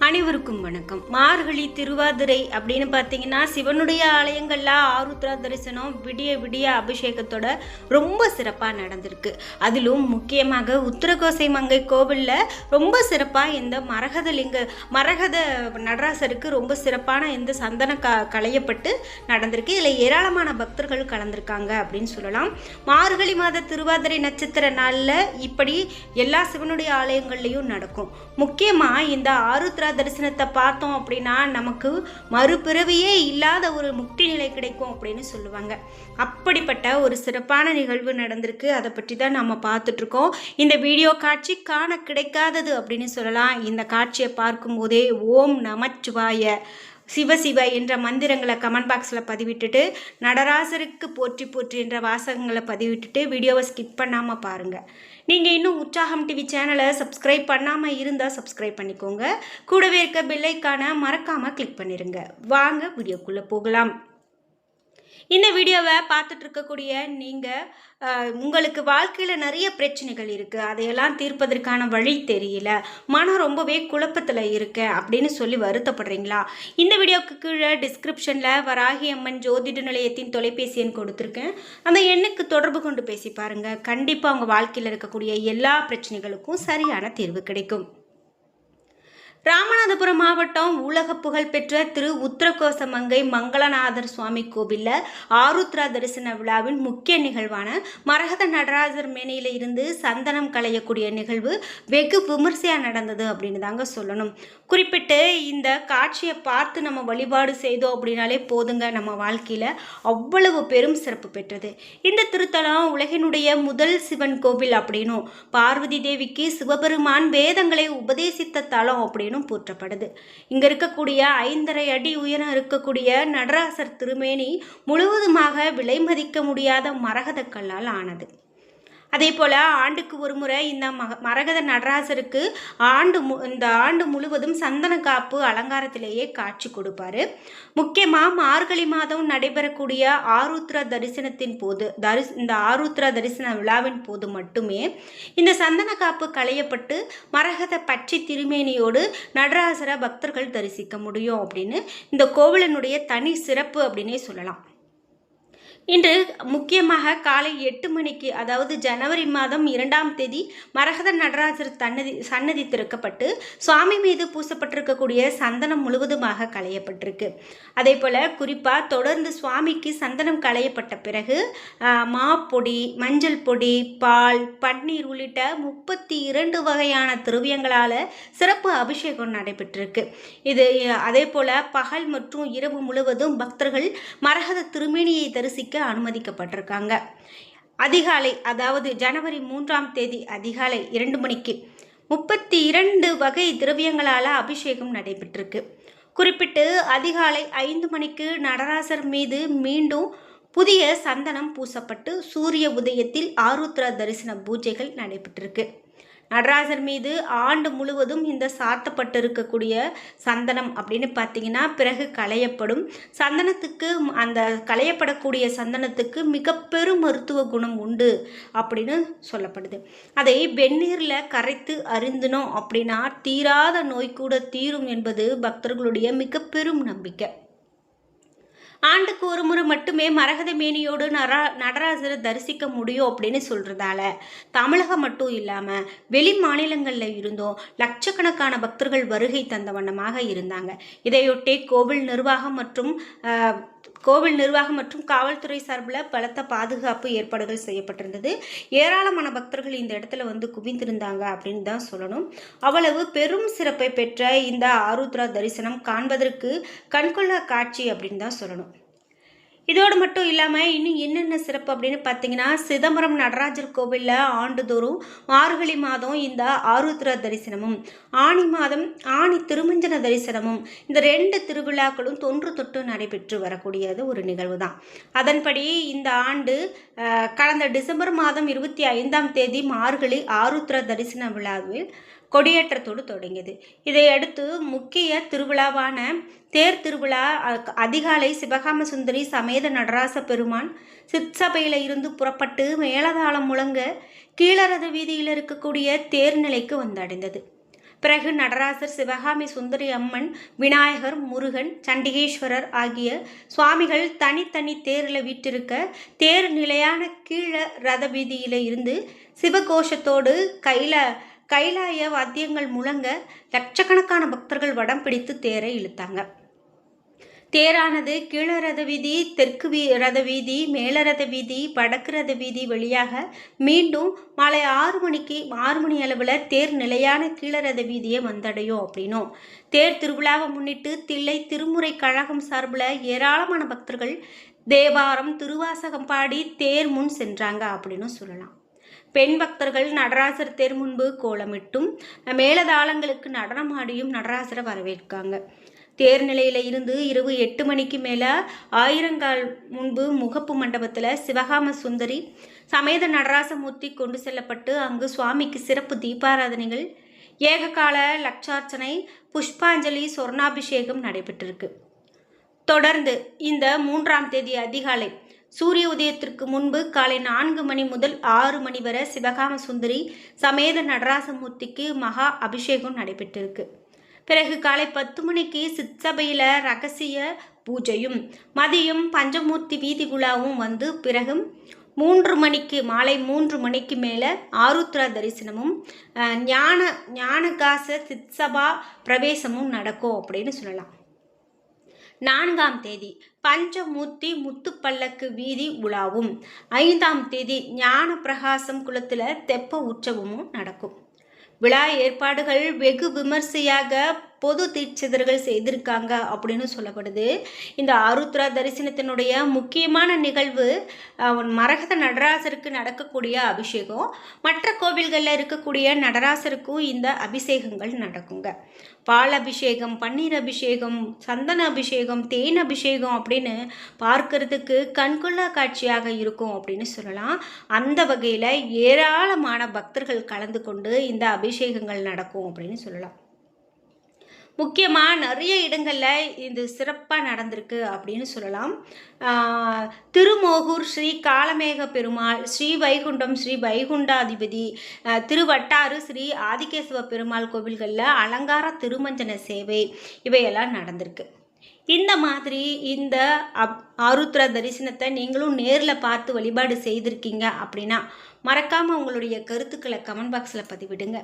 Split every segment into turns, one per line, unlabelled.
அனைவருக்கும் வணக்கம். மார்கழி திருவாதிரை அப்படின்னு பார்த்தீங்கன்னா சிவனுடைய ஆலயங்கள்ல ஆருத்ரா தரிசனம் விடிய விடிய அபிஷேகத்தோட ரொம்ப சிறப்பாக நடந்திருக்கு. அதிலும் முக்கியமாக உத்தரகோசை மங்கை கோவிலில் ரொம்ப சிறப்பாக இந்த மரகத நடராசருக்கு ரொம்ப சிறப்பான இந்த சந்தன களையப்பட்டு நடந்திருக்கு. இதில் ஏராளமான பக்தர்கள் கலந்திருக்காங்க அப்படின்னு சொல்லலாம். மார்கழி மாத திருவாதிரை நட்சத்திர நாளில் இப்படி எல்லா சிவனுடைய ஆலயங்கள்லையும் நடக்கும். முக்கியமாக இந்த ஆருத்ரா தரிசனத்தை பார்த்தோம் அப்படின்னா நமக்கு மறுபிறவியே இல்லாத ஒரு முக்தி நிலை கிடைக்கும் அப்படின்னு சொல்லுவாங்க. அப்படிப்பட்ட ஒரு சிறப்பான நிகழ்வு நடந்திருக்கு. அதை பற்றி தான் நம்ம பார்த்துட்டு இருக்கோம். இந்த வீடியோ காட்சி காண கிடைக்காதது அப்படின்னு சொல்லலாம். இந்த காட்சியை பார்க்கும்போதே ஓம் நமச்சிவாய சிவசிவ என்ற மந்திரங்களை கமெண்ட் பாக்ஸில் பதிவிட்டுட்டு நடராசருக்கு போற்றி போற்றி என்ற வாசகங்களை பதிவிட்டுட்டு வீடியோவை ஸ்கிப் பண்ணாமல் பாருங்கள். நீங்கள் இன்னும் உற்சாகம் டிவி சேனலை சப்ஸ்கிரைப் பண்ணாமல் இருந்தால் சப்ஸ்கிரைப் பண்ணிக்கோங்க. கூடவே இருக்க பெல் ஐக்கானை மறக்காமல் கிளிக் பண்ணிடுங்க. வாங்க வீடியோக்குள்ளே போகலாம். இந்த வீடியோவை பார்த்துட்டு இருக்கக்கூடிய நீங்கள் உங்களுக்கு வாழ்க்கையில் நிறைய பிரச்சனைகள் இருக்குது, அதையெல்லாம் தீர்ப்பதற்கான வழி தெரியல, மனம் ரொம்பவே குழப்பத்தில் இருக்கு அப்படின்னு சொல்லி வருத்தப்படுறீங்களா? இந்த வீடியோவுக்கு கீழே டிஸ்கிரிப்ஷனில் வராகி அம்மன் ஜோதிட நிலையத்தின் தொலைபேசி எண் கொடுத்துருக்கேன். அந்த எண்ணுக்கு தொடர்பு கொண்டு பேசி பாருங்கள். கண்டிப்பாக உங்கள் வாழ்க்கையில் இருக்கக்கூடிய எல்லா பிரச்சனைகளுக்கும் சரியான தீர்வு கிடைக்கும். ராமநாதபுரம் மாவட்டம் உலக புகழ்பெற்ற திரு உத்தரகோசமங்கை மங்களநாதர் சுவாமி கோவிலில் ஆருத்ரா தரிசன விழாவின் முக்கிய நிகழ்வான மரகத நடராஜர் மேனையில் இருந்து சந்தனம் களையக்கூடிய நிகழ்வு வெகு விமர்சையாக நடந்தது அப்படின்னு தாங்க சொல்லணும். குறிப்பிட்டு இந்த காட்சியை பார்த்து நம்ம வழிபாடு செய்தோம் அப்படின்னாலே போதுங்க, நம்ம வாழ்க்கையில் அவ்வளவு பெரும் சிறப்பு பெற்றது. இந்த திருத்தலம் உலகினுடைய முதல் சிவன் கோவில் அப்படின்னும் பார்வதி தேவிக்கு சிவபெருமான் வேதங்களை உபதேசித்த தலம் அப்படின்னு போற்றப்படுது. இங்க இருக்கக்கூடிய 5.5 அடி உயரம் இருக்கக்கூடிய நடராசர் திருமேனி முழுவதுமாக விலை மதிக்க முடியாத மரகத கல்லால் ஆனது. அதே போல் ஆண்டுக்கு ஒரு முறை இந்த மரகத நடராசருக்கு இந்த ஆண்டு முழுவதும் சந்தன காப்பு அலங்காரத்திலேயே காட்சி கொடுப்பாரு. முக்கியமாக மார்கழி மாதம் நடைபெறக்கூடிய ஆருத்ரா தரிசனத்தின் போது இந்த ஆருத்ரா தரிசன விழாவின் போது மட்டுமே இந்த சந்தன காப்பு களையப்பட்டு மரகத பச்சை திருமேனியோடு நடராசரை பக்தர்கள் தரிசிக்க முடியும் அப்படின்னு இந்த கோவிலினுடைய தனி சிறப்பு அப்படின்னே சொல்லலாம். இன்று முக்கியமாக காலை 8 மணிக்கு, அதாவது ஜனவரி மாதம் 2ஆம் தேதி மரகத நடராஜர் சன்னதி திறக்கப்பட்டு சுவாமி மீது பூசப்பட்டிருக்கக்கூடிய சந்தனம் முழுவதுமாக களையப்பட்டிருக்கு. அதே போல் குறிப்பாக தொடர்ந்து சுவாமிக்கு சந்தனம் களையப்பட்ட பிறகு மாப்பொடி, மஞ்சள் பொடி, பால், பன்னீர் உள்ளிட்ட 32 வகையான திரவியங்களால் சிறப்பு அபிஷேகம் நடைபெற்றிருக்கு. அதே போல் பகல் மற்றும் இரவு முழுவதும் பக்தர்கள் மரகத திருமேனியை தரிசிக்க அனுமதிக்கப்பட்டிருக்காங்க. அதிகாலை, அதாவது ஜனவரி 3ஆம் தேதி அதிகாலை 2 மணிக்கு 32 வகை திரவியங்களால் அபிஷேகம் நடைபெற்றிருக்கு. குறிப்பிட்டு அதிகாலை 5 மணிக்கு நடராசர் மீது மீண்டும் புதிய சந்தனம் பூசப்பட்டு சூரிய உதயத்தில் ஆருத்ரா தரிசன பூஜைகள் நடைபெற்றிருக்கு. நடராஜர் மீது ஆண்டு முழுவதும் இந்த சாத்தப்பட்டு இருக்கக்கூடிய சந்தனம் அப்படின்னு பார்த்தீங்கன்னா பிறகு களையப்படும். சந்தனத்துக்கு, அந்த களையப்படக்கூடிய சந்தனத்துக்கு மிக பெரும் மருத்துவ குணம் உண்டு அப்படின்னு சொல்லப்படுது. அதை வெந்நீரில் கரைத்து அருந்தினோம் அப்படின்னா தீராத நோய் கூட தீரும் என்பது பக்தர்களுடைய மிக பெரும் நம்பிக்கை. ஆண்டுக்கு ஒரு முறை மட்டுமே மரகத மேனியோடு நடராஜரை தரிசிக்க முடியும் அப்படின்னு சொல்கிறதால தமிழகம் மட்டும் இல்லாமல் வெளி மாநிலங்களில் இருந்தும் லட்சக்கணக்கான பக்தர்கள் வருகை தந்த வண்ணமாக இருந்தாங்க. இதையொட்டி கோவில் நிர்வாகம் மற்றும் காவல்துறை சார்பில் பலத்த பாதுகாப்பு ஏற்பாடுகள் செய்யப்பட்டிருந்தது. ஏராளமான பக்தர்கள் இந்த இடத்துல வந்து குவிந்திருந்தாங்க அப்படின்னு தான் சொல்லணும். அவ்வளவு பெரும் சிறப்பை பெற்ற இந்த ஆருத்ரா தரிசனம் காண்பதற்கு கண்கொள்ளா காட்சி அப்படின்னு தான் சொல்லணும். இதோடு மட்டும் இல்லாமல் இன்னும் என்னென்ன சிறப்பு அப்படின்னு பார்த்தீங்கன்னா, சிதம்பரம் நடராஜர் கோவிலில் ஆண்டுதோறும் மார்கழி மாதம் இந்த ஆருத்ரா தரிசனமும் ஆனி மாதம் ஆனி திருமஞ்சன தரிசனமும் இந்த 2 திருவிழாக்களும் தொன்று தொட்டு நடைபெற்று வரக்கூடியது ஒரு நிகழ்வு தான். அதன்படி இந்த ஆண்டு கடந்த டிசம்பர் மாதம் 25ஆம் தேதி மார்கழி ஆருத்ரா தரிசன விழாவில் கொடியேற்றத்தோடு தொடங்கியது. இதையடுத்து முக்கிய திருவிழாவான தேர் திருவிழா அதிகாலை சிவகாம சுந்தரி சமேத நடராச பெருமான் சிற்சபையில் இருந்து புறப்பட்டு மேலதாளம் முழங்க கீழரத வீதியில் இருக்கக்கூடிய தேர் நிலைக்கு வந்தடைந்தது. பிறகு நடராசர், சிவகாமி சுந்தரி அம்மன், விநாயகர், முருகன், சண்டிகேஸ்வரர் ஆகிய சுவாமிகள் தனித்தனி தேரில் வீற்றிருக்க, தேர் நிலையான கீழ ரத வீதியில இருந்து சிவகோஷத்தோடு கைலாய வாத்தியங்கள் முழங்க லட்சக்கணக்கான பக்தர்கள் வடம் பிடித்து தேரை இழுத்தாங்க. தேரானது கீழ ரத வீதி, தெற்கு ரத வீதி, மேல ரத வீதி, வடக்கு ரத வீதி வழியாக மீண்டும் மாலை 6 மணி அளவில் தேர் நிலையான கீழ ரத வீதியை வந்தடையும் அப்படின்னும், தேர் திருவிழாவை முன்னிட்டு தில்லை திருமுறை கழகம் சார்பில் ஏராளமான பக்தர்கள் தேவாரம், திருவாசகம் பாடி தேர் முன் சென்றாங்க அப்படின்னு சொல்லலாம். பெண் பக்தர்கள் நடராசர் தேர் முன்பு கோலமிட்டும் மேலதாளங்களுக்கு நடனமாடியும் நடராசரை வரவேற்காங்க. தேர் நிலையில இருந்து இரவு 8 மணிக்கு மேலே ஆயிரங்கால் முன்பு முகப்பு மண்டபத்தில் சிவகாம சுந்தரி சமேத நடராசமூர்த்தி கொண்டு செல்லப்பட்டு அங்கு சுவாமிக்கு சிறப்பு தீபாராதனைகள், ஏககால லட்சார்ச்சனை, புஷ்பாஞ்சலி, சொர்ணாபிஷேகம் நடைபெற்றிருக்கு. தொடர்ந்து இந்த 3ஆம் தேதி அதிகாலை சூரிய உதயத்திற்கு முன்பு காலை 4 மணி முதல் 6 மணி வரை சிவகாம சுந்தரி சமேத நடராசமூர்த்திக்கு மகா அபிஷேகம் நடைபெற்றிருக்கு. பிறகு காலை 10 மணிக்கு சிற்சபையில் ரகசிய பூஜையும் மதியம் பஞ்சமூர்த்தி வீதி உலாவும் வந்து பிறகு மாலை 3 மணிக்கு மேலே ஆருத்ரா தரிசனமும் ஞானகாச சிற்சபா பிரவேசமும் நடக்கும் அப்படின்னு சொல்லலாம். 4ஆம் தேதி பஞ்சமூர்த்தி முத்துப்பல்லக்கு வீதி உலாவும், 5ஆம் தேதி ஞான பிரகாசம் குளத்தில் தெப்ப உற்சவமும் நடக்கும். விழா ஏற்பாடுகள் வெகு விமர்சையாக பொது தீட்சிதர்கள் செய்திருக்காங்க அப்படின்னு சொல்லப்படுது. இந்த ஆருத்ரா தரிசனத்தினுடைய முக்கியமான நிகழ்வு மரகத நடராசருக்கு நடக்கக்கூடிய அபிஷேகம். மற்ற கோவில்களில் இருக்கக்கூடிய நடராசருக்கும் இந்த அபிஷேகங்கள் நடக்குங்க. பால் அபிஷேகம், பன்னீர் அபிஷேகம், சந்தன அபிஷேகம், தேன் அபிஷேகம் அப்படின்னு பார்க்கறதுக்கு கண்கொள்ளா காட்சியாக இருக்கும் அப்படின்னு சொல்லலாம். அந்த வகையில் ஏராளமான பக்தர்கள் கலந்து கொண்டு இந்த அபிஷேகங்கள் நடக்கும் அப்படின்னு சொல்லலாம். முக்கியமாக நிறைய இடங்களில் இது சிறப்பாக நடந்திருக்கு அப்படின்னு சொல்லலாம். திருமோகூர் ஸ்ரீ காலமேக பெருமாள், ஸ்ரீ வைகுண்டம் ஸ்ரீ வைகுண்டாதிபதி, திருவட்டாறு ஸ்ரீ ஆதிகேசவ பெருமாள் கோவில்களில் அலங்கார திருமஞ்சன சேவை இவையெல்லாம் நடந்திருக்கு. இந்த மாதிரி இந்த ஆருத்ரா தரிசனத்தை நீங்களும் நேரில் பார்த்து வழிபாடு செய்திருக்கீங்க அப்படின்னா மறக்காமல் உங்களுடைய கருத்துக்களை கமெண்ட் பாக்ஸில் பதிவிடுங்க.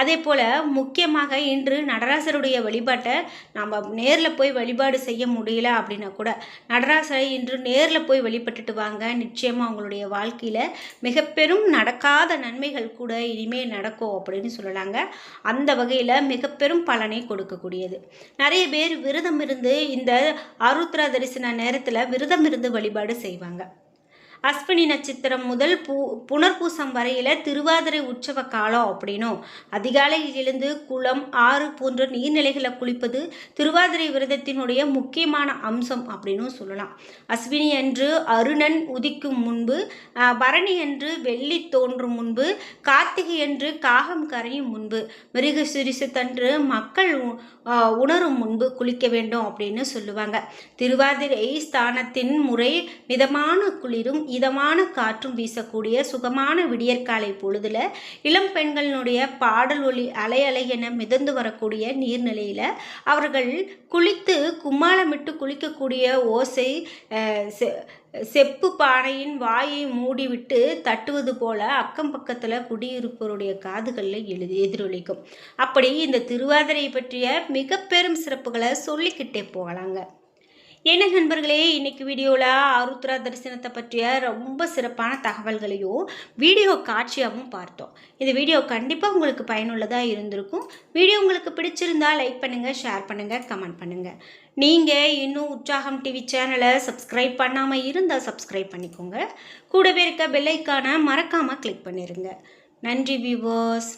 அதே போல் முக்கியமாக இன்று நடராசருடைய வழிபாட்டை நம்ம நேரில் போய் வழிபாடு செய்ய முடியல அப்படின்னா கூட நடராசரை இன்று நேரில் போய் வழிபட்டுட்டு வாங்க. நிச்சயமாக உங்களுடைய வாழ்க்கையில் மிக பெரும் நடக்காத நன்மைகள் கூட இனிமேல் நடக்கும் அப்படின்னு சொல்லலாங்க. அந்த வகையில் மிக பெரும் பலனை கொடுக்கக்கூடியது. நிறைய பேர் விரதம் இருந்து இந்த ஆருத்ரா தரிசன நேரத்தில் விரதம் இருந்து வழிபாடு செய்வாங்க. அஸ்வினி நட்சத்திரம் முதல் புனர்பூசம் வரையில் திருவாதிரை உற்சவ காலம் அப்படின்னும், அதிகாலையில் எழுந்து குளம், ஆறு போன்ற நீர்நிலைகளை குளிப்பது திருவாதிரை விரதத்தினுடைய முக்கியமான அம்சம் அப்படின்னு சொல்லலாம். அஸ்வினி அன்று அருணன் உதிக்கும் முன்பு, பரணி அன்று வெள்ளி தோன்றும் முன்பு, கார்த்திகை அன்று காகம் கரையும் முன்பு, மிருகசிரிசத்தன்று மக்கள் உணரும் முன்பு குளிக்க வேண்டும் அப்படின்னு சொல்லுவாங்க. திருவாதிரை ஸ்தானத்தின் முறை மிதமான குளிரும் இதமான காற்றும் வீசக்கூடிய சுகமான விடியற்காலை பொழுதுல இளம் பெண்களினுடைய பாடல் ஒளி அலை அலை என மிதந்து வரக்கூடிய நீர்நிலையில் அவர்கள் குளித்து கும்மாளமிட்டு குளிக்கக்கூடிய ஓசை செப்பு பானையின் வாயை மூடிவிட்டு தட்டுவது போல அக்கம் பக்கத்தில் குடியிருப்பவருடைய காதுகளில் எதிரொலிக்கும். அப்படி இந்த திருவாதிரை பற்றிய மிக பெரும் சிறப்புகளை சொல்லிக்கிட்டே போகலாங்க. என்ன நண்பர்களே, இன்னைக்கு வீடியோவில் ஆருத்ரா தரிசனத்தை பற்றிய ரொம்ப சிறப்பான தகவல்களையும் வீடியோ காட்சியாகவும் பார்த்தோம். இந்த வீடியோ கண்டிப்பாக உங்களுக்கு பயனுள்ளதாக இருந்திருக்கும். வீடியோ உங்களுக்கு பிடிச்சிருந்தா லைக் பண்ணுங்கள், ஷேர் பண்ணுங்கள், கமெண்ட் பண்ணுங்கள். நீங்கள் இன்னும் உற்சாகம் டிவி சேனலை சப்ஸ்கிரைப் பண்ணாமல் இருந்தால் சப்ஸ்கிரைப் பண்ணிக்கோங்க. கூடவே இருக்க பெல் ஐக்கானை மறக்காமல் கிளிக் பண்ணிடுங்க. நன்றி வியூவர்ஸ்.